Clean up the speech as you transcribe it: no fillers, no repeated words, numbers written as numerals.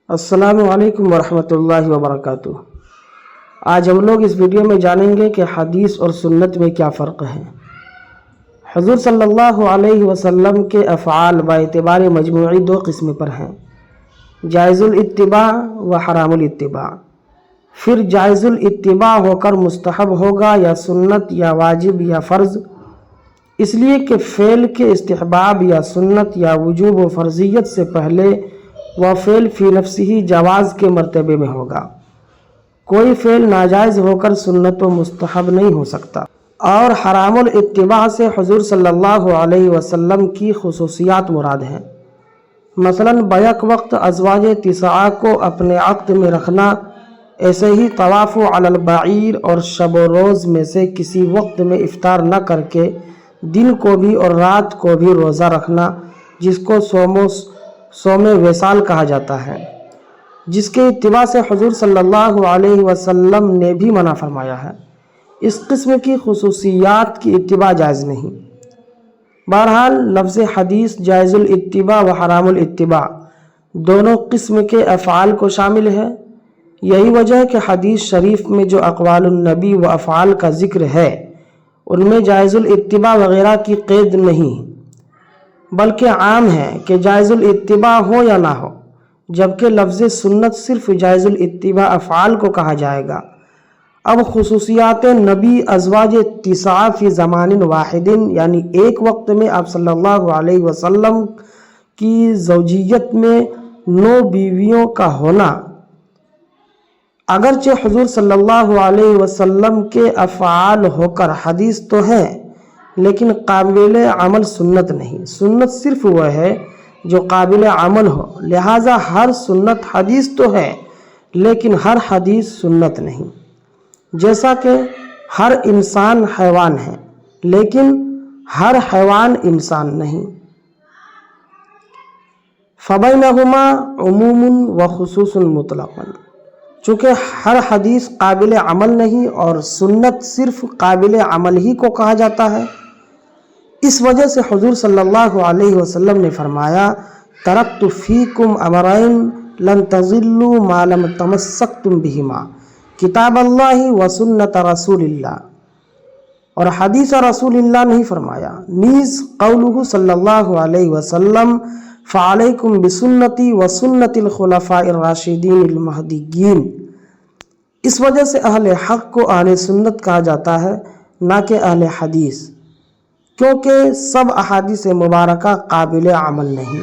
السلام علیکم ورحمۃ اللہ وبرکاتہ۔ آج ہم لوگ اس ویڈیو میں جانیں گے کہ حدیث اور سنت میں کیا فرق ہے۔ حضور صلی اللہ علیہ وسلم کے افعال باعتبار مجموعی دو قسم پر ہیں، جائز الاتباع و حرام الاتباع۔ پھر جائز الاتباع ہو کر مستحب ہوگا یا سنت یا واجب یا فرض، اس لیے کہ فعل کے استحباب یا سنت یا وجوب و فرضیت سے پہلے وہ فعل فی نفسہ جواز کے مرتبے میں ہوگا۔ کوئی فعل ناجائز ہو کر سنت و مستحب نہیں ہو سکتا۔ اور حرام الاتباع سے حضور صلی اللہ علیہ وسلم کی خصوصیات مراد ہیں، مثلا بیک وقت ازواج تسعہ کو اپنے عقد میں رکھنا، ایسے ہی طواف علی البعیر اور شب و روز میں سے کسی وقت میں افطار نہ کر کے دن کو بھی اور رات کو بھی روزہ رکھنا، جس کو صوم وصال کہا جاتا ہے، جس کے اتباع سے حضور صلی اللہ علیہ وسلم نے بھی منع فرمایا ہے۔ اس قسم کی خصوصیات کی اتباع جائز نہیں۔ بہرحال لفظ حدیث جائز الاتباع و حرام الاتباع دونوں قسم کے افعال کو شامل ہے۔ یہی وجہ ہے کہ حدیث شریف میں جو اقوال النبی و افعال کا ذکر ہے ان میں جائز الاتباع وغیرہ کی قید نہیں، بلکہ عام ہے کہ جائز الاتباع ہو یا نہ ہو، جبکہ لفظ سنت صرف جائز الاتباع افعال کو کہا جائے گا۔ اب خصوصیات نبی ازواج تسعہ فی زمان واحد، یعنی ایک وقت میں آپ صلی اللہ علیہ وسلم کی زوجیت میں 9 بیویوں کا ہونا، اگرچہ حضور صلی اللہ علیہ وسلم کے افعال ہو کر حدیث تو ہے لیکن قابل عمل سنت نہیں۔ سنت صرف وہ ہے جو قابل عمل ہو، لہٰذا ہر سنت حدیث تو ہے لیکن ہر حدیث سنت نہیں۔ جیسا کہ ہر انسان حیوان ہے لیکن ہر حیوان انسان نہیں۔ فبینہما عموم و خصوص مطلق، چونکہ ہر حدیث قابل عمل نہیں اور سنت صرف قابل عمل ہی کو کہا جاتا ہے، اس وجہ سے حضور صلی اللہ علیہ وسلم نے فرمایا ترکت فیکم امرین لن تضلوا ما لم تمسکتم بہما، کتاب اللہ و سنت رسول اللہ، اور حدیث رسول اللہ نہیں فرمایا۔ نیز قولہ صلی اللہ علیہ وسلم فعلیکم بسنتی و سنت الخلفاء الراشدین المہدیین، اس وجہ سے اہل حق کو اہل سنت کہا جاتا ہے، نہ کہ اہل حدیث، کیونکہ سب احادیث مبارکہ قابل عمل نہیں۔